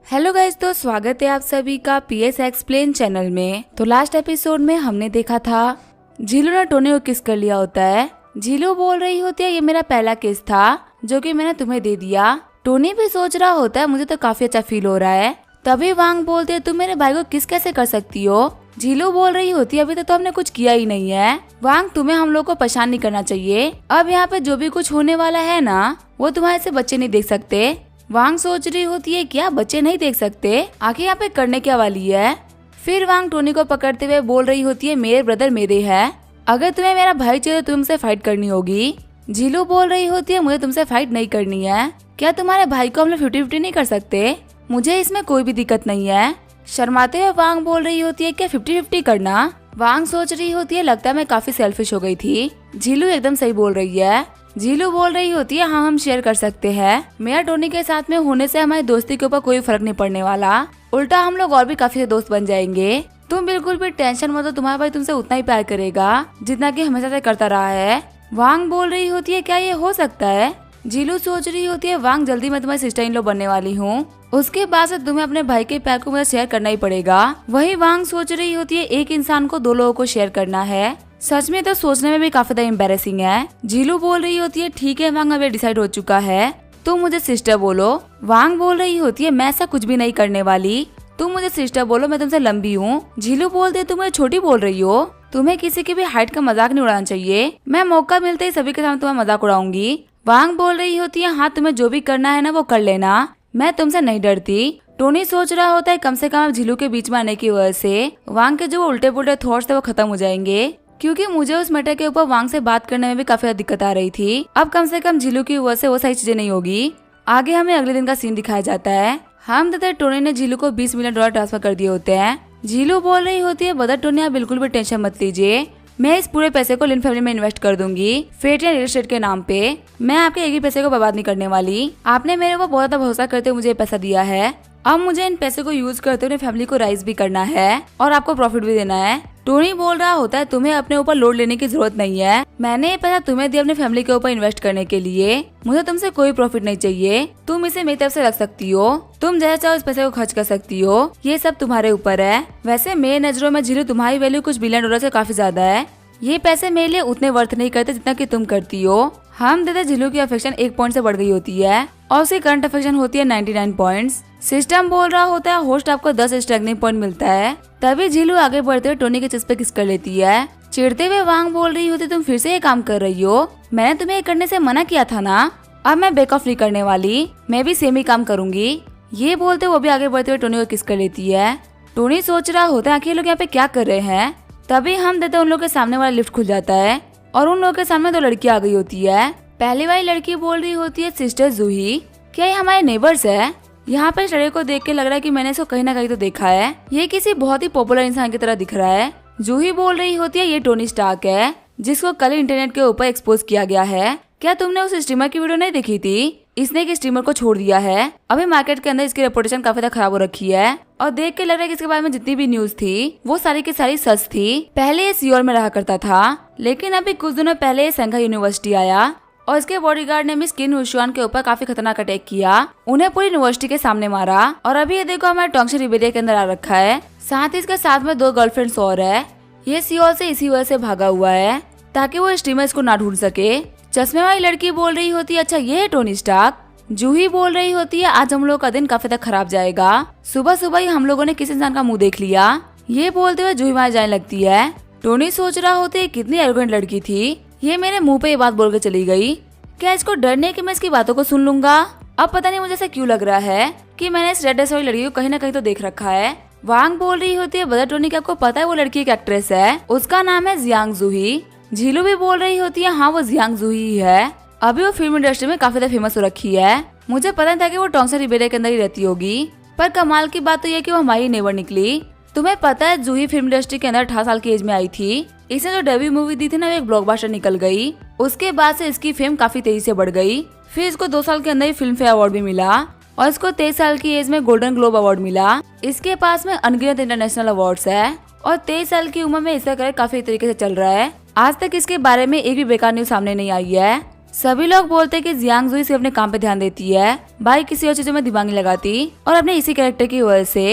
Hello guys, तो स्वागत है आप सभी का पीएस एक्सप्लेन चैनल में। तो लास्ट एपिसोड में हमने देखा था झीलू ने टोनी को किस कर लिया होता है। झीलू बोल रही होती है ये मेरा पहला किस था जो कि मैंने तुम्हें दे दिया। टोनी भी सोच रहा होता है मुझे तो काफी अच्छा फील हो रहा है। तभी वांग बोलते है तुम मेरे भाई को किस कैसे कर सकती हो। झीलू बोल रही होती है अभी तक तो हमने कुछ किया ही नहीं है। वांग तुम्हें हम लोग को परेशान नहीं करना चाहिए। अब यहाँ पे जो भी कुछ होने वाला है ना वो तुम्हारे से बच्चे नहीं देख सकते। वांग सोच रही होती है क्या बच्चे नहीं देख सकते, आखिर यहाँ पे करने क्या वाली है। फिर वांग टोनी को पकड़ते हुए बोल रही होती है मेरे ब्रदर मेरे है, अगर तुम्हें मेरा भाई चाहिए तो तुमसे फाइट करनी होगी। झीलू बोल रही होती है मुझे तुमसे फाइट नहीं करनी है, क्या तुम्हारे भाई को हम लोग 50-50 नहीं कर सकते, मुझे इसमें कोई भी दिक्कत नहीं है। शर्माते हुए वांग बोल रही होती है क्या 50-50 करना। वांग सोच रही होती है लगता है मैं काफी सेल्फिश हो गई थी। झीलू एकदम सही बोल रही है। झीलू बोल रही होती है हाँ हम शेयर कर सकते हैं, मेरा टोनी के साथ में होने से हमारी दोस्ती के ऊपर कोई फर्क नहीं पड़ने वाला, उल्टा हम लोग और भी काफी दोस्त बन जाएंगे। तुम बिल्कुल भी टेंशन मत लो, तुम्हारा भाई तुमसे उतना ही प्यार करेगा जितना कि हमेशा से करता रहा है। वांग बोल रही होती है क्या ये हो सकता है। झीलू सोच रही होती है वांग जल्दी मैं तुम्हारी सिस्टर इन लॉ बनने वाली हूँ, उसके बाद से तुम्हें अपने भाई के प्यार को मुझे शेयर करना ही पड़ेगा। वही वांग सोच रही होती है एक इंसान को दो लोगों को शेयर करना है, सच में तो सोचने में भी काफी ज्यादा एम्बैरेसिंग है। झीलू बोल रही होती है ठीक है वांग अब डिसाइड हो चुका है, तुम मुझे सिस्टर बोलो। वांग बोल रही होती है मैं ऐसा कुछ भी नहीं करने वाली, तुम मुझे सिस्टर बोलो, मैं तुमसे लंबी हूँ। झीलू बोलते है तुम मुझे छोटी बोल रही हो, तुम्हें किसी की भी हाइट का मजाक नहीं उड़ाना चाहिए, मैं मौका मिलते ही सभी के सामने तुम्हारा मजाक उड़ाऊंगी। वांग बोल रही होती है हाँ तुम्हें जो भी करना है ना वो कर लेना, मैं तुमसे नहीं डरती। टोनी सोच रहा होता है कम से कम झीलू के बीच में आने की वजह से वांग के जो उल्टे पुल्टे थॉट्स थे वो खत्म हो जाएंगे, क्योंकि मुझे उस मैटर के ऊपर वांग से बात करने में भी काफी दिक्कत आ रही थी। अब कम से कम झीलू की वजह से वो सही चीजें नहीं होगी। आगे हमें अगले दिन का सीन दिखाया जाता है। हम तथा टोनी ने झीलू को $20 मिलियन ट्रांसफर कर दिए होते हैं। झीलू बोल रही होती है बदर टोनी आप बिल्कुल भी टेंशन मत लीजिए, मैं इस पूरे पैसे को लिन फैमिली में इन्वेस्ट कर दूंगी फेट या रियल एस्टेट के नाम पे, मैं आपके एक भी पैसे को बर्बाद नहीं करने वाली। आपने मेरे को बहुत ज्यादा भरोसा करते हुए मुझे पैसा दिया है, अब मुझे इन पैसे को यूज करते हुए फैमिली को राइज भी करना है और आपको प्रॉफिट भी देना है। टोनी बोल रहा होता है तुम्हें अपने ऊपर लोड लेने की जरूरत नहीं है, मैंने ये पैसा तुम्हें दिया अपनी फैमिली के ऊपर इन्वेस्ट करने के लिए, मुझे तुमसे कोई प्रॉफिट नहीं चाहिए, तुम इसे मेरी तरफ से रख सकती हो, तुम जैसा चाहो इस पैसे को खर्च कर सकती हो, ये सब तुम्हारे ऊपर है। वैसे मेरे नजरों में झीलू तुम्हारी वैल्यू कुछ $1 बिलियन से काफी ज्यादा है, ये पैसे मेरे लिए उतने वर्थ नहीं करते जितना कि तुम करती हो। हम देते झीलू की अफेक्शन 1 पॉइंट से बढ़ गई होती है और उसकी करंट अफेक्शन होती है 99 पॉइंट्स। सिस्टम बोल रहा होता है होस्ट आपको 10 स्ट्रगलिंग पॉइंट मिलता है। तभी झीलू आगे बढ़ते हुए टोनी के चेस्ट पे किस कर लेती है। चिढ़ते हुए वांग बोल रही होती तुम फिर से ये काम कर रही हो, मैंने तुम्हें ये करने से मना किया था ना, अब मैं बैक ऑफ नहीं करने वाली, मैं भी सेम ही काम करूंगी। ये बोलते वो भी आगे बढ़ते हुए टोनी को किस कर लेती है। टोनी सोच रहा होता है आखिर लोग यहाँ पे क्या कर रहे हैं। तभी हम देते उन लोग के सामने वाला लिफ्ट खुल जाता है और उन लोगों के सामने 2 लड़कियां आ गई होती है। पहली वाली लड़की बोल रही होती है सिस्टर जूही, क्या ये हमारे नेबर्स है। यहाँ पे इस लड़के को देख के लग रहा है कि मैंने इसको कहीं ना कहीं तो देखा है, ये किसी बहुत ही पॉपुलर इंसान की तरह दिख रहा है। जूही बोल रही होती है ये टोनी स्टार्क है जिसको कल इंटरनेट के ऊपर एक्सपोज किया गया है, क्या तुमने उस स्ट्रीमर की वीडियो नहीं देखी थी, इसने एक स्ट्रीमर को छोड़ दिया है, अभी मार्केट के अंदर इसकी रेपुटेशन काफी ज्यादा खराब हो रखी है और देख के लग रहा है कि इसके बारे में जितनी भी न्यूज थी वो सारी की सारी सच थी। पहले ये सियोल में रहा करता था लेकिन अभी कुछ दिनों पहले ये संघाई यूनिवर्सिटी आया और इसके बॉडीगार्ड ने मिस किन वुशुआन के ऊपर काफी खतरनाक अटैक किया, उन्हें पूरी यूनिवर्सिटी के सामने मारा और अभी ये देखो हमारे टोंगशी रिबेरिया के अंदर आ रखा है, साथ ही इसके साथ में 2 गर्लफ्रेंड्स और है। ये सियोल से इसी वजह से भागा हुआ है ताकि वो स्ट्रीमर्स को ना ढूंढ सके। चश्मे वाली लड़की बोल रही होती है अच्छा ये है टोनी स्टार्क। जूही बोल रही होती है आज हम लोग का दिन काफी तक खराब जाएगा, सुबह सुबह ही हम लोगों ने किसी इंसान का मुंह देख लिया। ये बोलते हुए जूही वहाँ जाने लगती है। टोनी सोच रहा होता है कितनी एरोगेंट लड़की थी, ये मेरे मुंह पे ये बात बोल के चली गई, क्या इसको डर नहीं कि मैं इसकी बातों को सुन लूंगा। अब पता नहीं मुझे ऐसा क्यों लग रहा है कि मैंने इस रेड ड्रेस वाली लड़की को कहीं ना कहीं तो देख रखा है। वांग बोल रही होती है बदर टोनी, क्या आपको पता है वो लड़की एक एक्ट्रेस है, उसका नाम है जियांग जूही। झीलू भी बोल रही होती है हाँ वो जियांग जूही है, अभी वो फिल्म इंडस्ट्री में काफी ज्यादा फेमस हो रखी है, मुझे पता नहीं था कि वो टोंगशी रिबेरिया के अंदर ही रहती होगी, पर कमाल की बात तो ये कि वो हमारी नेबर निकली। तुम्हें पता है जूही फिल्म इंडस्ट्री के अंदर 18 साल की एज में आई थी, इसने जो डेब्यू मूवी दी थी ना वो एक ब्लॉकबस्टर निकल गई, उसके बाद से इसकी फेम काफी तेजी से बढ़ गई। फिर इसको 2 साल के अंदर ही फिल्म फेयर अवार्ड भी मिला और इसको 23 साल की एज में गोल्डन ग्लोब अवार्ड मिला। इसके पास में अनगिनत इंटरनेशनल अवार्ड्स है और 23 साल की उम्र में इसका करियर काफी तरीके से चल रहा है। आज तक इसके बारे में एक भी बेकार न्यूज सामने नहीं आई है। सभी लोग बोलते हैं कि जियांग जूही सिर्फ अपने काम पे ध्यान देती है, बाकी किसी और चीजों में दिमाग नहीं लगाती, और अपने इसी कैरेक्टर की वजह से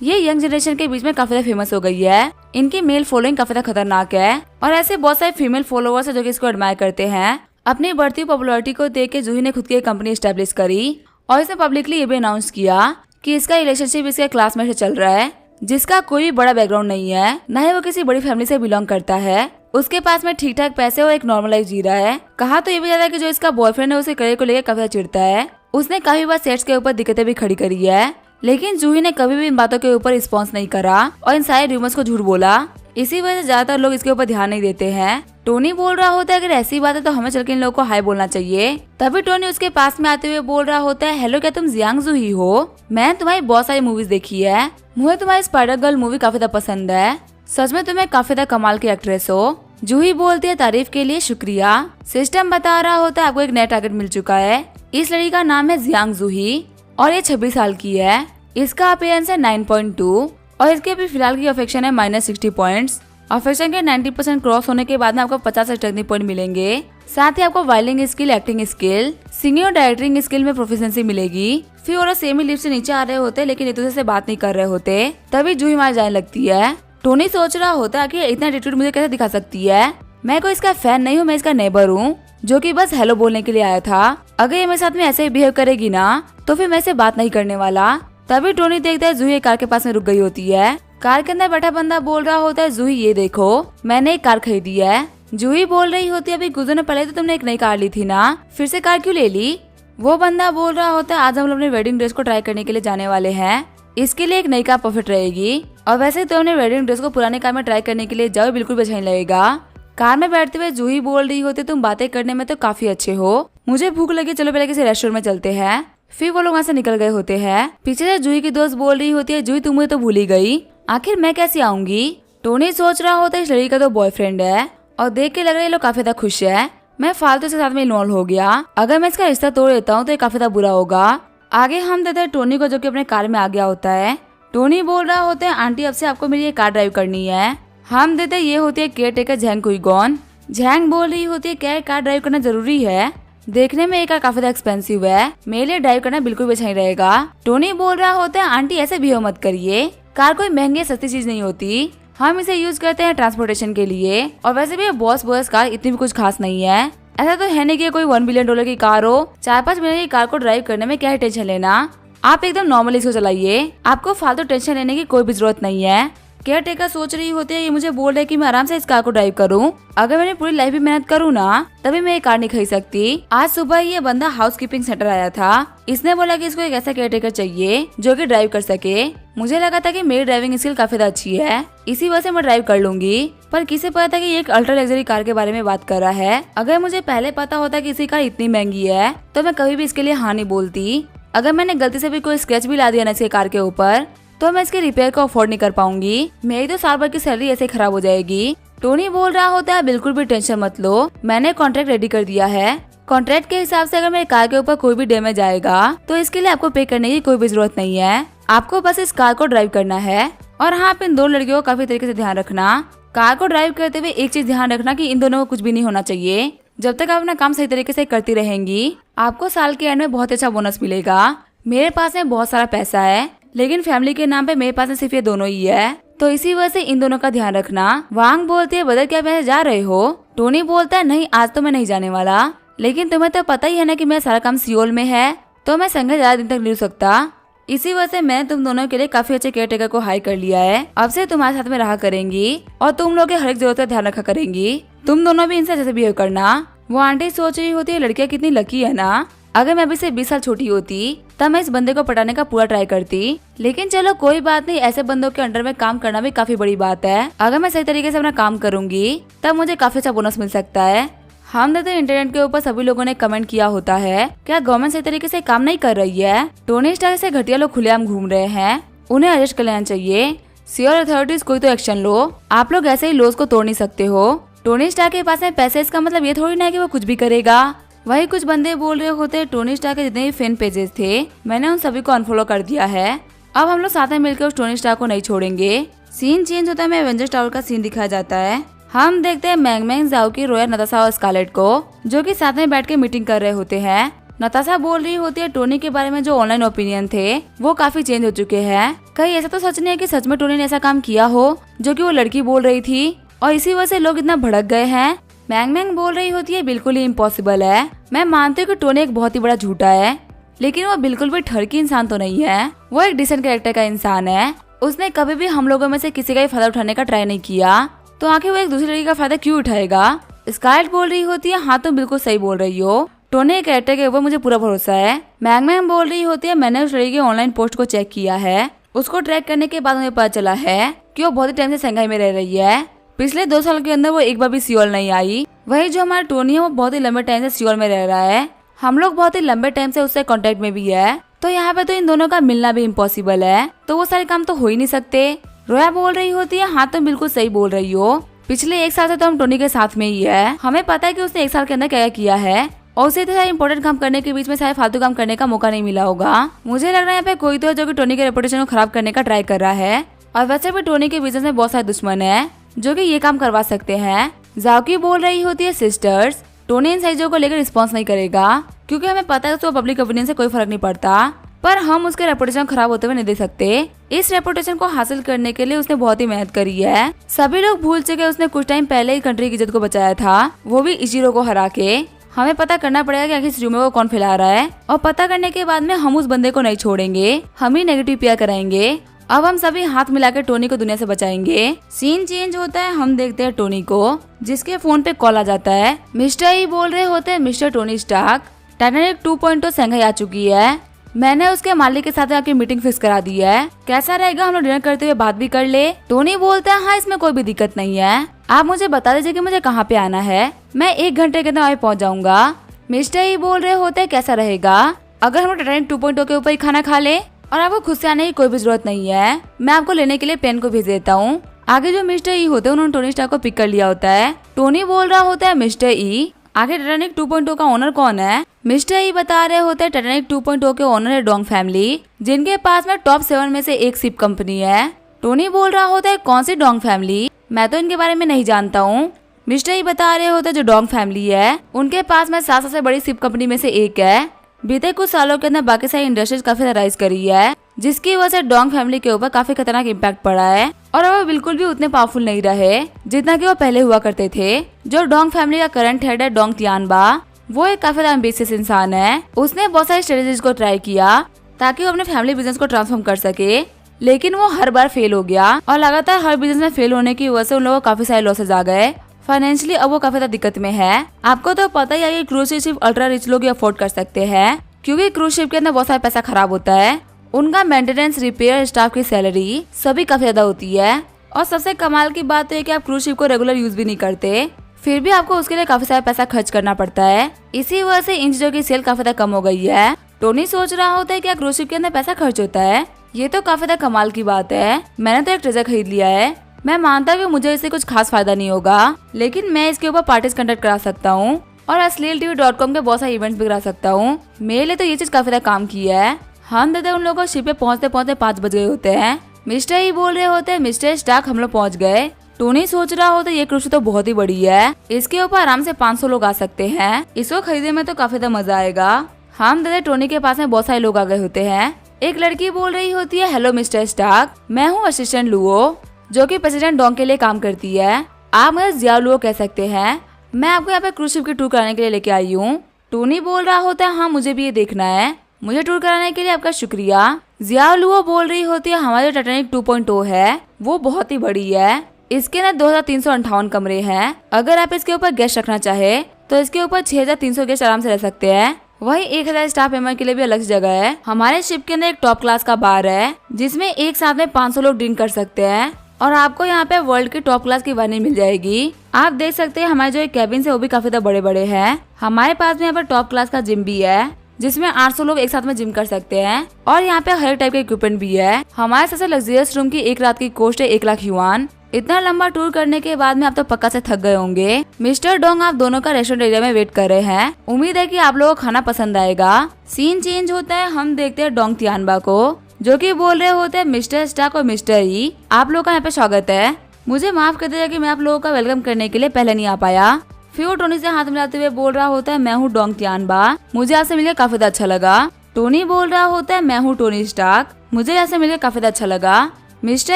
ये यंग जनरेशन के बीच में काफी ज्यादा फेमस हो गई है। इनकी मेल फॉलोइंग काफी ज्यादा खतरनाक है और ऐसे बहुत सारे फीमेल फॉलोअर्स है जो कि इसको एडमायर करते हैं। अपनी बढ़ती पॉपुलैरिटी को देख के जूही ने खुद की एक कंपनी एस्टेब्लिश करी और इसने पब्लिकली ये भी अनाउंस किया कि इसका रिलेशनशिप इसके क्लासमेट से चल रहा है, जिसका कोई बड़ा बैकग्राउंड नहीं है, न ही वो किसी बड़ी फैमिली से बिलोंग करता है। उसके पास में ठीक ठाक पैसे और एक नॉर्मल लाइफ जी रहा है। कहा तो ये भी जाता है कि जो इसका बॉयफ्रेंड है उसे करियर को लेकर काफी चिढ़ता है। उसने काफी बार सेट्स के ऊपर दिक्कतें भी खड़ी करी है, लेकिन जूही ने कभी भी इन बातों के ऊपर रिस्पॉन्स नहीं करा और इन सारे रूमर्स को झूठ बोला। इसी वजह से ज्यादातर लोग इसके ऊपर ध्यान नहीं देते हैं। टोनी बोल रहा होता है अगर ऐसी बात है तो हमें चलकर इन लोगों को हाय बोलना चाहिए। तभी टोनी उसके पास में आते हुए बोल रहा होता है, हेलो क्या तुम जियांग जूही हो? मैंने तुम्हारी बहुत सारी मूवीज देखी है, मुझे तुम्हारी स्पाइडर गर्ल मूवी काफी ज्यादा पसंद है, सच में तुम्हें काफी ज्यादा कमाल की एक्ट्रेस हो। जूही बोलती है तारीफ के लिए शुक्रिया। सिस्टम बता रहा होता है आपको एक नया टारगेट मिल चुका है। इस लड़की का नाम है जियांग जूही और ये 26 साल की है। इसका अपीयरेंस है 9.2 और इसके अभी फिलहाल की अफेक्शन है -60 पॉइंट्स। अफेक्शन के 90% क्रॉस होने के बाद में आपको 50 टेक्निक पॉइंट मिलेंगे। साथ ही आपको oiling skill, acting skill, singing और डायरेक्टिंग स्किल में प्रोफिशिएंसी मिलेगी। फिर और सेमी लिप से नीचे आ रहे होते लेकिन एक दूसरे से बात नहीं कर रहे होते, तभी जूही मार जाने लगती है। टोनी सोच रहा होता है कि इतना एटीट्यूड मुझे कैसे दिखा सकती है, मैं कोई इसका फैन नहीं हूँ, मैं इसका नेबर हूँ जो कि बस हेलो बोलने के लिए आया था। अगर ये मेरे साथ में ऐसे बिहेव करेगी ना तो फिर मैं इसे बात नहीं करने वाला। तभी टोनी देखता है जूही कार के पास में रुक गई होती है। कार के अंदर बैठा बंदा बोल रहा होता है, जूही ये देखो मैंने एक कार खरीदी है। जूही बोल रही होती है अभी कुछ दिनों पहले तो तुमने एक नई कार ली थी ना, फिर से कार क्यों ले ली? वो बंदा बोल रहा होता है आज हम लोग अपने वेडिंग ड्रेस को ट्राई करने के लिए जाने वाले हैं, इसके लिए एक नई कार परफेक्ट रहेगी। और वैसे तो अपने वेडिंग ड्रेस को पुराने कार में ट्राई करने के लिए जाओ, बिल्कुल भी अच्छा नहीं लगेगा। कार में बैठते हुए जूही बोल रही होती तुम बातें करने में तो काफी अच्छे हो, मुझे भूख लगी, चलो पहले किसी रेस्टोरेंट में चलते हैं। फिर वो लोग वहाँ से निकल गए होते हैं। पीछे से जूही की दोस्त बोल रही होती है, जूही तुम मुझे तो भूल ही गई, आखिर मैं कैसे आऊंगी? टोनी सोच रहा होता है इस लड़की का तो बॉयफ्रेंड है और देख के लग रहा है ये लोग काफी ज्यादा खुश है। मैं फालतू से साथ में इन्वॉल्व हो गया, अगर मैं इसका रिश्ता तोड़ देता हूँ तो ये काफी ज्यादा बुरा होगा। आगे हम देते हैं टोनी को जो कि अपने कार में आ गया होता है। टोनी बोल रहा होता है आंटी अब से आपको मेरी ये कार ड्राइव करनी है। हम देते ये होती है केयर टेकर झैंग कुईगॉन। झैंग बोल रही होती है क्या कार ड्राइव करना जरूरी है? देखने में ये कार काफी ज्यादा एक्सपेंसिव है, मेरे लिए ड्राइव करना बिल्कुल भी अच्छा नहीं रहेगा। टोनी बोल रहा होता है आंटी ऐसे बिहेव मत करिए, कार कोई महंगी सस्ती चीज नहीं होती, हम इसे यूज करते हैं ट्रांसपोर्टेशन के लिए और वैसे भी बॉस बॉस कार इतनी भी कुछ खास नहीं है। ऐसा तो है नहीं कि कोई $1 बिलियन की कार हो, 4-5 महीने की कार को ड्राइव करने में क्या है टेंशन लेना, आप एकदम नॉर्मली इसको चलाइए, आपको फालतू टेंशन लेने की कोई भी जरूरत नहीं है। केयर टेकर सोच रही होती है ये मुझे बोल रहे कि मैं आराम से इस कार को ड्राइव करूं, अगर मैंने पूरी लाइफ भी मेहनत करूं ना तभी मैं ये कार नहीं खरीद सकती। आज सुबह ये बंदा हाउसकीपिंग सेंटर आया था, इसने बोला कि इसको एक ऐसा केयर टेकर चाहिए जो कि ड्राइव कर सके। मुझे लगा था कि मेरी ड्राइविंग स्किल काफी अच्छी है, इसी वजह से मैं ड्राइव कर लूंगी, पर किसे पता था कि ये एक अल्ट्रा लग्जरी कार के बारे में बात कर रहा है। अगर मुझे पहले पता होता कि इसी कार इतनी महंगी है तो मैं कभी भी इसके लिए हाँ नहीं बोलती। अगर मैंने गलती से भी कोई स्क्रैच भी ला दिया ना इसके कार के ऊपर तो मैं इसके रिपेयर को अफोर्ड नहीं कर पाऊंगी, मेरी तो साल भर की सैलरी ऐसे खराब हो जाएगी। टोनी बोल रहा होता है बिल्कुल भी टेंशन मत लो, मैंने कॉन्ट्रैक्ट रेडी कर दिया है, कॉन्ट्रैक्ट के हिसाब से अगर मेरे कार के ऊपर कोई भी डैमेज आएगा तो इसके लिए आपको पे करने की कोई भी जरूरत नहीं है, आपको बस इस कार को ड्राइव करना है। और हाँ, आप इन दो लड़कियों को काफी तरीके से ध्यान रखना, कार को ड्राइव करते हुए एक चीज ध्यान रखना कि इन दोनों को कुछ भी नहीं होना चाहिए। जब तक आप अपना काम सही तरीके से करती रहेंगी आपको साल के एंड में बहुत अच्छा बोनस मिलेगा। मेरे पास में बहुत सारा पैसा है लेकिन फैमिली के नाम पे मेरे पास में सिर्फ ये दोनों ही है, तो इसी वजह से इन दोनों का ध्यान रखना। वांग बोलती है बदल क्या वैसे जा रहे हो? टोनी बोलता है नहीं आज तो मैं नहीं जाने वाला, लेकिन तुम्हें तो पता ही है ना कि मेरा सारा काम सियोल में है तो मैं संघर्ष ज्यादा दिन तक नहीं रुक सकता। इसी वजह से मैंने तुम दोनों के लिए काफी अच्छे केयर टेकर को हायर कर लिया है, अब से तुम्हारे साथ में रहा करेंगी और तुम लोग के हर एक जरूरत का ध्यान रखा करेंगी, तुम दोनों भी इनसे जैसे बिहेव करना। वो आंटी सोच रही होती है लड़कियां कितनी लकी है ना, अगर मैं भी से 20 साल छोटी होती तब मैं इस बंदे को पटाने का पूरा ट्राई करती, लेकिन चलो कोई बात नहीं, ऐसे बंदों के अंडर में काम करना भी काफी बड़ी बात है। अगर मैं सही तरीके से अपना काम करूंगी तब मुझे काफी अच्छा बोनस मिल सकता है। हम देते इंटरनेट के ऊपर सभी लोगों ने कमेंट किया होता है क्या गवर्नमेंट सही तरीके से काम नहीं कर रही है, टोनी स्टार्क से घटिया लोग खुलेआम घूम रहे हैं, उन्हें अरेस्ट कर लेना चाहिए, सियोल अथॉरिटीज कोई तो एक्शन लो, आप लोग ऐसे ही लॉज को तोड़ नहीं सकते हो। टोनी स्टार्क के पास में पैसे, इसका मतलब ये थोड़ी ना है कि वो कुछ भी करेगा। वही कुछ बंदे बोल रहे होते टोनी स्टार्क के जितने भी फैन पेजेस थे मैंने उन सभी को अनफॉलो कर दिया है, अब हम लोग साथ में मिलकर उस टोनी स्टार्क को नहीं छोड़ेंगे। सीन चेंज होता है, मैं एवेंजर्स टावर का सीन दिखाया जाता है। हम देखते हैं मैंग मैंग, जाओकी, रोया, नताशा और स्कारलेट को, जो कि साथ में बैठ के मीटिंग कर रहे होते हैं। नताशा बोल रही होती है टोनी के बारे में जो ऑनलाइन ओपिनियन थे वो काफी चेंज हो चुके हैं। कहीं ऐसा तो सच नहीं है कि सच में टोनी ने ऐसा काम किया हो जो कि वो लड़की बोल रही थी और इसी वजह से लोग इतना भड़क गए हैं। मैंग मैंग बोल रही होती है बिल्कुल ही इम्पॉसिबल है। मैं मानती हूँ कि टोनी एक बहुत ही बड़ा झूठा है, लेकिन वो बिल्कुल भी ठरकी इंसान तो नहीं है। वो एक डिसेंट कैरेक्टर का इंसान है। उसने कभी भी हम लोगों में से किसी का भी फायदा उठाने का ट्राई नहीं किया, तो आखिर वो एक दूसरी लड़की का फायदा क्यों उठाएगा। स्कारलेट बोल रही होती है हाँ तुम बिल्कुल सही बोल रही हो, टोनी के कैरेक्टर के ऊपर मुझे पूरा भरोसा है। मैंग मैंग बोल रही होती है मैंने उस लड़की के ऑनलाइन पोस्ट को चेक किया है। उसको ट्रैक करने के बाद मुझे पता चला है कि वो बहुत ही टाइम से शंघाई में रह रही है। पिछले 2 साल के अंदर वो एक बार भी सियोल नहीं आई। वही जो हमारा टोनी है वो बहुत ही लंबे टाइम से सियोल में रह रहा है। हम लोग बहुत ही लंबे टाइम से उससे कांटेक्ट में भी है, तो यहाँ पे तो इन दोनों का मिलना भी इम्पॉसिबल है, तो वो सारे काम तो हो ही नहीं सकते। रोया बोल रही होती है हाँ तुम बिल्कुल सही बोल रही हो, पिछले 1 साल से तो हम टोनी के साथ में ही है। हमें पता है कि उसने 1 साल के अंदर क्या किया है और उसे इतने सारे इंपॉर्टेंट काम करने के बीच में सारे फालतू काम करने का मौका नहीं मिला होगा। मुझे लग रहा है यहाँ पे कोई तो है जो कि टोनी के रेपुटेशन को खराब करने का ट्राई कर रहा है। और वैसे भी टोनी के बिजनेस में बहुत सारे दुश्मन है जो कि ये काम करवा सकते हैं। जाओकी बोल रही होती है सिस्टर्स टोनी इन चीजों को लेकर रिस्पॉन्स नहीं करेगा क्योंकि हमें पता है उसको पब्लिक ओपिनियन से कोई फर्क नहीं पड़ता, पर हम उसके रेपुटेशन खराब होते हुए नहीं देख सकते। इस रेपुटेशन को हासिल करने के लिए उसने बहुत ही मेहनत करी है। सभी लोग भूल चुके उसने कुछ टाइम पहले ही कंट्री की इज्जत को बचाया था, वो भी इचिरो को हरा के। हमें पता करना पड़ेगा कि आखिर इस रूमर को कौन फैला रहा है और पता करने के बाद में हम उस बंदे को नहीं छोड़ेंगे, हम ही नेगेटिव पीआर कराएंगे। अब हम सभी हाथ मिलाकर टोनी को दुनिया से बचाएंगे। सीन चेंज होता है, हम देखते हैं टोनी को जिसके फोन पे कॉल आ जाता है। मिस्टर ही बोल रहे होते हैं mister Tony Stark Titanic 2.0 Shanghai आ चुकी है। मैंने उसके मालिक के साथ आके मीटिंग फिक्स करा दी है, कैसा रहेगा हम लोग डिनर करते हुए बात भी कर ले। टोनी बोलता है हाँ इसमें कोई भी दिक्कत नहीं है, आप मुझे बता दीजिए कि मुझे कहाँ पे आना है, मैं 1 घंटे के अंदर वहीं पहुँच जाऊंगा। मिस्टर ही बोल रहे होते हैं कैसा रहेगा अगर हम टाइटैनिक 2.0 के ऊपर ही खाना खा ले और आपको खुद से आने की कोई भी जरूरत नहीं है, मैं आपको लेने के लिए पेन को भेज देता हूँ। आगे जो मिस्टर ई होते हैं उन्होंने टोनी स्टार्क को पिक कर लिया होता है। टोनी बोल रहा होता है मिस्टर ई आगे टाइटैनिक 2.0 का ओनर कौन है। मिस्टर ई बता रहे होते हैं टाइटैनिक 2.0 के ओनर है डोंग फैमिली, जिनके पास में टॉप 7 में से एक शिप कंपनी है। टोनी बोल रहा होता है कौन सी डोंग फैमिली, मैं तो इनके बारे में नहीं जानता हूँ। मिस्टर ई बता रहे होते हैं जो डोंग फैमिली है उनके पास में 7 सबसे बड़ी शिप कंपनी में से एक है। बीते कुछ सालों के अंदर बाकी सारी इंडस्ट्रीज काफी राइज करी है, जिसकी वजह से डोंग फैमिली के ऊपर काफी खतरनाक इम्पैक्ट पड़ा है और अब वो बिल्कुल भी उतने पावरफुल नहीं रहे जितना कि वो पहले हुआ करते थे। जो डोंग फैमिली का करंट हेड है डोंग तियानबा, वो एक काफी एम्बिशियस इंसान है। उसने बहुत सारी स्ट्रेटेजीज को ट्राई किया ताकि वो अपने फैमिली बिजनेस को ट्रांसफॉर्म कर सके, लेकिन वो हर बार फेल हो गया और लगातार हर बिजनेस में फेल होने की वजह से उन लोगों को काफी सारे लॉसेज आ गए। फाइनेंशियली अब वो काफी ज्यादा दिक्कत में है। आपको तो पता ही है कि क्रूज शिप सिर्फ अल्ट्रा रिच लोग ही अफोर्ड कर सकते हैं, क्योंकि क्रूज शिप के अंदर बहुत सारा पैसा खराब होता है। उनका मेंटेनेंस, रिपेयर, स्टाफ की सैलरी सभी काफी ज्यादा होती है। और सबसे कमाल की बात है कि आप क्रूज शिप को रेगुलर यूज भी नहीं करते, फिर भी आपको उसके लिए काफी सारा पैसा खर्च करना पड़ता है। इसी वजह से इन चीजों की सेल काफी ज्यादा कम हो गई है। टोनी सोच रहा होता है क्या क्रूज शिप के अंदर पैसा खर्च होता है, ये तो काफी ज्यादा कमाल की बात है। मैंने तो एक ट्रेजर खरीद लिया है, मैं मानता हूँ कि मुझे इससे कुछ खास फायदा नहीं होगा, लेकिन मैं इसके ऊपर पार्टीज कंडक्ट करा सकता हूँ और asleeltv.com के बहुत सारे इवेंट्स भी करा सकता हूँ। मेरे लिए तो ये चीज काफी ज्यादा काम की है। हम दादा उन लोगों को शिप पे पहुँचते पहुँचते 5 बज गए होते हैं। मिस्टर ही बोल रहे होते हैं मिस्टर स्टार्क हम लोग पहुँच गए। टोनी सोच रहा होता है ये क्रूज तो बहुत ही बड़ी है, इसके ऊपर आराम से 500 लोग आ सकते हैं, इसको खरीदने में तो काफी ज्यादा मजा आएगा। हम दादा टोनी के पास में बहुत सारे लोग आ गए होते हैं। एक लड़की बोल रही होती है हेलो मिस्टर स्टार्क, मैं हूँ असिस्टेंट लुओ जो कि प्रेसिडेंट डोंग के लिए काम करती है, आप मुझे जिया लुओ कह सकते हैं। मैं आपको यहाँ पे क्रूज शिप की टूर कराने के लिए लेके आई हूँ। टोनी बोल रहा होता है हाँ मुझे भी ये देखना है, मुझे टूर कराने के लिए आपका शुक्रिया। जिया लुओ बोल रही होती है हमारे टाइटैनिक 2.0 है वो बहुत ही बड़ी है, इसके अंदर 2358 कमरे हैं। अगर आप इसके ऊपर गेस्ट रखना चाहे तो इसके ऊपर 6300 गेस्ट आराम से रह सकते हैं। वही 1000 स्टाफ मेंबर के लिए भी अलग जगह है। हमारे शिप के अंदर एक टॉप क्लास का बार है जिसमें एक साथ में 500 लोग ड्रिंक कर सकते हैं और आपको यहाँ पे वर्ल्ड की टॉप क्लास की वाइन मिल जाएगी। आप देख सकते हैं हमारे जो कैबिन है वो भी काफी बड़े बड़े हैं। हमारे पास में यहाँ पर टॉप क्लास का जिम भी है जिसमें 800 लोग एक साथ में जिम कर सकते हैं और यहाँ पे हर टाइप के इक्विपमेंट भी है। हमारे सबसे लग्जरियस रूम की एक रात की कॉस्ट है 1 लाख युआन। इतना लंबा टूर करने के बाद में आप तो पक्का से थक गए होंगे। मिस्टर डोंग आप दोनों का रेस्टोरेंट एरिया में वेट कर रहे हैं, उम्मीद है कि आप लोगों को खाना पसंद आएगा। सीन चेंज होता है, हम देखते हैं डोंग तियानबा को जो कि बोल रहे होते हैं मिस्टर स्टार्क और मिस्टर ई आप लोग का यहाँ पे स्वागत है। मुझे माफ कर दीजिए कि मैं आप लोगों का वेलकम करने के लिए पहले नहीं आ पाया। फिर वो टोनी से हाथ मिलाते हुए बोल रहा होता है, मैं हूँ डोंग तियानबा, मुझे आपसे मिलकर काफी ज्यादा अच्छा लगा। टोनी बोल रहा होता है, मैं हूँ टोनी स्टार्क, मुझे आपसे मिलकर काफी ज्यादा अच्छा लगा। मिस्टर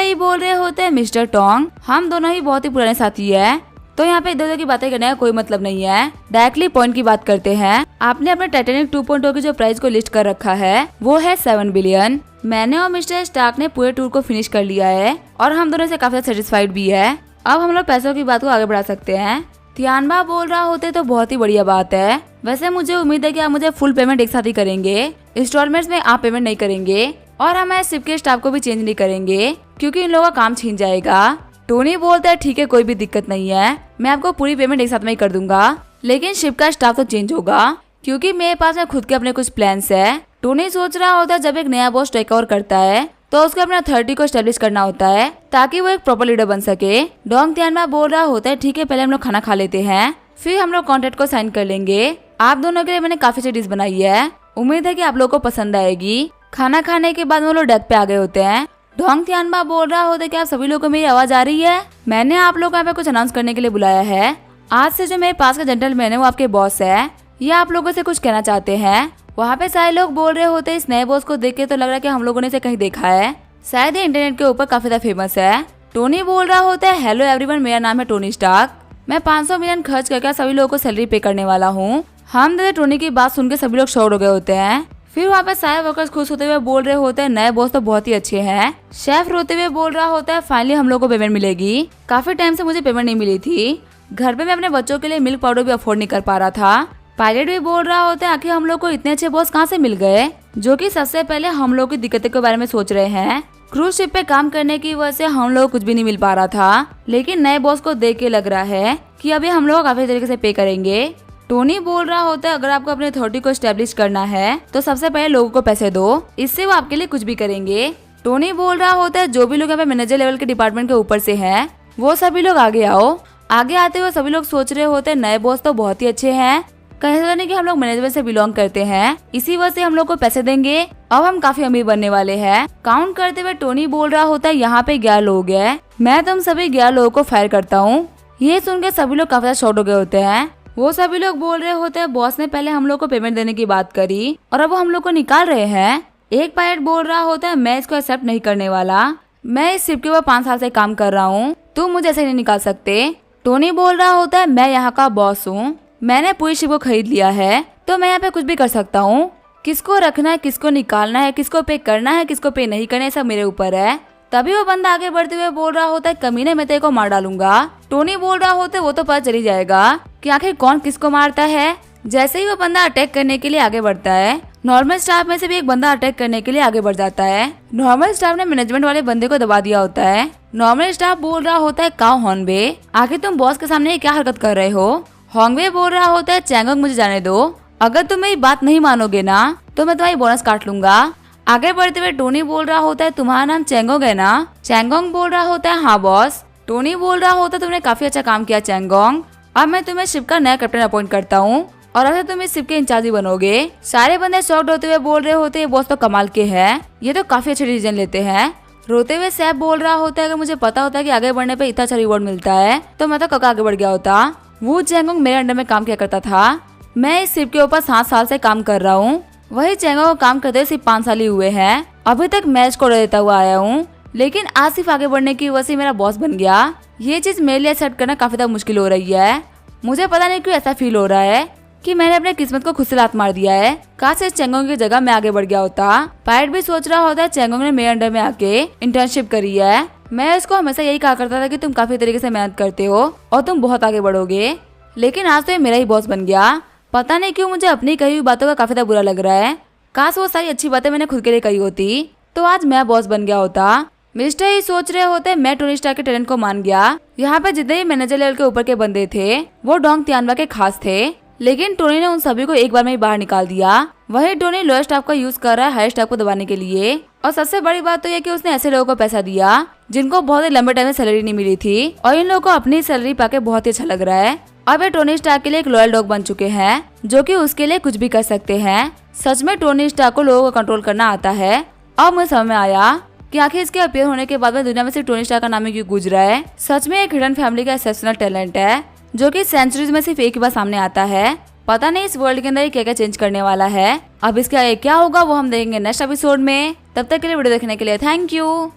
ई बोल रहे होते हैं, मिस्टर टोंग, हम दोनों ही बहुत ही पुराने साथी है, तो यहाँ पे इधर उधर की बातें करने का कोई मतलब नहीं है, डायरेक्टली पॉइंट की बात करते हैं। आपने अपने टाइटैनिक 2.0 की जो प्राइस को लिस्ट कर रखा है वो है 7 बिलियन। मैंने और मिस्टर स्टार्क ने पूरे टूर को फिनिश कर लिया है और हम दोनों से काफी सेटिस्फाइड भी है। अब हम लोग पैसों की बात को आगे बढ़ा सकते हैं। तियानबा बोल रहा होते तो बहुत ही बढ़िया बात है, वैसे मुझे उम्मीद है कि आप मुझे फुल पेमेंट एक साथ ही करेंगे, इंस्टॉलमेंट्स में आप पेमेंट नहीं करेंगे और हमारे शिप के स्टाफ को भी चेंज नहीं करेंगे क्योंकि इन लोगों का काम छीन जाएगा। टोनी बोलता है, ठीक है कोई भी दिक्कत नहीं है, मैं आपको पूरी पेमेंट एक साथ में ही कर दूंगा, लेकिन शिप का स्टाफ तो चेंज होगा क्योंकि मेरे पास में खुद के अपने कुछ प्लान्स है। टोनी सोच रहा होता है जब एक नया बॉस टेक ओवर करता है तो उसको अपना 30 को एस्टेब्लिश करना होता है ताकि वो एक प्रॉपर लीडर बन सके। डोंग तियानबा बोल रहा होता है, ठीक है पहले हम लोग खाना खा लेते हैं, फिर हम लोग कॉन्ट्रैक्ट को साइन कर लेंगे। आप दोनों के लिए मैंने काफी सी डिश बनाई है, उम्मीद है कि आप लोगों को पसंद आएगी। खाना खाने के बाद वो लोग डेक पे आ गए होते हैं। डोंग तियानबा बोल रहा होता है कि आप सभी लोगों को मेरी आवाज आ रही है, मैंने आप लोगों को यहाँ पे कुछ अनाउंस करने के लिए बुलाया है। आज से जो मेरे पास का जेंटलमैन है वो आपके बॉस है, ये आप लोगों से कुछ कहना चाहते हैं। वहाँ पे सारे लोग बोल रहे होते हैं, इस नए बॉस को देख के तो लग रहा है कि हम लोगों ने इसे कहीं देखा है, शायद ये इंटरनेट के ऊपर काफी ज्यादा फेमस है। टोनी बोल रहा होता है, हेलो एवरीवन, मेरा नाम है टोनी स्टार्क, मैं 500 मिलियन खर्च करके सभी लोगों को सैलरी पे करने वाला हूँ। हम टोनी की बात सुनकर सभी लोग शॉक्ड हो गए होते हैं। फिर वहाँ पे सारे वर्कर्स खुश होते हुए बोल रहे होते हैं, नए बॉस तो बहुत ही अच्छे हैं। शेफ रोते हुए बोल रहा होता है, फाइनली हम लोग को पेमेंट मिलेगी, काफी टाइम से मुझे पेमेंट नहीं मिली थी, घर पे मैं अपने बच्चों के लिए मिल्क पाउडर भी अफोर्ड नहीं कर पा रहा था। पायलट भी बोल रहा होता है, आखिर हम लोग को इतने अच्छे बॉस कहाँ से मिल गए जो कि सबसे पहले हम लोग की दिक्कतों के बारे में सोच रहे हैं। क्रूज शिप पे काम करने की वजह से हम लोग कुछ भी नहीं मिल पा रहा था, लेकिन नए बॉस को देख के लग रहा है कि अभी हम लोग काफी तरीके से पे करेंगे। टोनी बोल रहा होता है, अगर आपको अपने अथॉरिटी को एस्टेब्लिश करना है तो सबसे पहले लोगों को पैसे दो, इससे वो आपके लिए कुछ भी करेंगे। टोनी बोल रहा होता है, जो भी लोग यहाँ पे मैनेजर लेवल के डिपार्टमेंट के ऊपर से हैं वो सभी लोग आगे आओ। आगे आते हुए सभी लोग सोच रहे होते हैं, नए बॉस तो बहुत ही अच्छे हैं, कहे नहीं कि हम लोग मैनेजमेंट से बिलोंग करते हैं, इसी वजह से हम लोग को पैसे देंगे, अब हम काफी अमीर बनने वाले हैं। काउंट करते हुए टोनी बोल रहा होता है, यहाँ पे 11 लोग हैं, मैं तुम सभी 11 लोगों को फायर करता हूँ। ये सुनकर सभी लोग काफी शॉर्ट हो गए होते हैं। वो सभी लोग बोल रहे होते हैं, बॉस ने पहले हम लोग को पेमेंट देने की बात करी और अब वो हम लोग को निकाल रहे हैं। एक पायलट बोल रहा होता है, मैं इसको एक्सेप्ट नहीं करने वाला, मैं इस शिप के ऊपर 5 साल से काम कर रहा हूँ, तुम मुझे ऐसे नहीं निकाल सकते। टोनी बोल रहा होता है, मैं यहाँ का बॉस हूँ, मैंने पूरी शिप को खरीद लिया है, तो मैं यहाँ पे कुछ भी कर सकता हूँ, किसको रखना है, किसको निकालना है, किसको पे करना है, किसको पे नहीं करना है, सब मेरे ऊपर है। तभी वो बंदा आगे बढ़ते हुए बोल रहा होता है, कमीने मैं तेरे को मार डालूंगा। टोनी बोल रहा होता है, वो तो पता चली जाएगा कि आखिर कौन किसको मारता है। जैसे ही वो बंदा अटैक करने के लिए आगे बढ़ता है, नॉर्मल स्टाफ में से भी एक बंदा अटैक करने के लिए आगे बढ़ जाता है। नॉर्मल स्टाफ ने मैनेजमेंट वाले बंदे को दबा दिया होता है। नॉर्मल स्टाफ बोल रहा होता है, काओ हॉर्नबे, आखिर तुम बॉस के सामने क्या हरकत कर रहे हो। हॉर्नबे बोल रहा होता है, चैंगोंग मुझे जाने दो, अगर तुम मेरी बात नहीं मानोगे ना तो मैं तुम्हारी बोनस काट लूंगा। आगे बढ़ते हुए टोनी बोल रहा होता है, तुम्हारा नाम चैंगोंग है ना। चैंगोंग बोल रहा होता है, हाँ बॉस। टोनी बोल रहा होता है, तुमने काफी अच्छा काम किया चैंगोंग, अब मैं तुम्हें शिप का नया कैप्टन अपॉइंट करता हूँ और अब तुम इस शिप के इंचार्ज बनोगे। सारे बंदे शॉक्ड होते हुए बोल रहे होते हैं, बॉस तो कमाल के हैं, ये तो काफी अच्छे डिसीजन लेते हैं। रोते हुए सैफ बोल रहा होता है, अगर मुझे पता होता है कि आगे बढ़ने पे इतना अच्छा रिवॉर्ड मिलता है तो मैं तो कब आगे बढ़ गया होता। वो चैंगोंग मेरे अंडर में काम किया करता था, मैं इस शिप के ऊपर 7 साल से काम कर रहा हूँ, वही चैंगोंग को काम करते सिर्फ 5 साल ही हुए हैं। अभी तक मैच को देता हुआ आया हूँ, लेकिन आज सिर्फ आगे बढ़ने की वजह से मेरा बॉस बन गया। ये चीज मेरे लिए एक्सेप्ट करना काफी ज्यादा मुश्किल हो रही है। मुझे पता नहीं क्यों ऐसा फील हो रहा है कि मैंने अपने किस्मत को खुद से लात मार दिया है, काश इस चैंगोंग की जगह मैं आगे बढ़ गया होता। पायलट भी सोच रहा होता है, चैंगोंग ने मेरे अंडर में आके इंटर्नशिप करी है, मैं उसको हमेशा यही कहा करता था कि तुम काफी तरीके से मेहनत करते हो और तुम बहुत आगे बढ़ोगे, लेकिन आज तो ये मेरा ही बॉस बन गया। पता नहीं क्यों मुझे अपनी कही हुई बातों का काफी ज्यादा बुरा लग रहा है, काश वो सारी अच्छी बातें मैंने खुद के लिए कही होती तो आज मैं बॉस बन गया होता। मिस्टर ही सोच रहे होते, मैं टोनी स्टार्क के टैलेंट को मान गया, यहाँ पे जितने भी मैनेजर लेवल के ऊपर के बंदे थे वो डोंग तियानबा के खास थे, लेकिन टोनी ने उन सभी को एक बार में ही बाहर निकाल दिया। वही टोनी लोअर स्टाफ का यूज कर रहा है हायर स्टाफ को दबाने के लिए, और सबसे बड़ी बात तो यह कि उसने ऐसे लोगों को पैसा दिया जिनको बहुत ही लंबे टाइम में सैलरी नहीं मिली थी, और इन लोगों को अपनी सैलरी पाके बहुत ही अच्छा लग रहा है। अब ये टोनी स्टार्क के लिए एक लॉयल डॉग बन चुके हैं जो कि उसके लिए कुछ भी कर सकते हैं। सच में टोनी स्टार्क को लोगों को कंट्रोल करना आता है। अब मुझे समझ में आया कि आखिर इसके अपीयर होने के बाद में दुनिया में सिर्फ टोनी स्टार्क का नाम ही क्यों गूंज रहा है। सच में एक हिडन फैमिली का एक्सेप्शनल टैलेंट है जो कि सेंचुरीज में सिर्फ एक ही बार सामने आता है। पता नहीं इस वर्ल्ड के अंदर क्या क्या चेंज करने वाला है। अब इसका क्या होगा वो हम देखेंगे नेक्स्ट एपिसोड में। तब तक के लिए वीडियो देखने के लिए थैंक यू।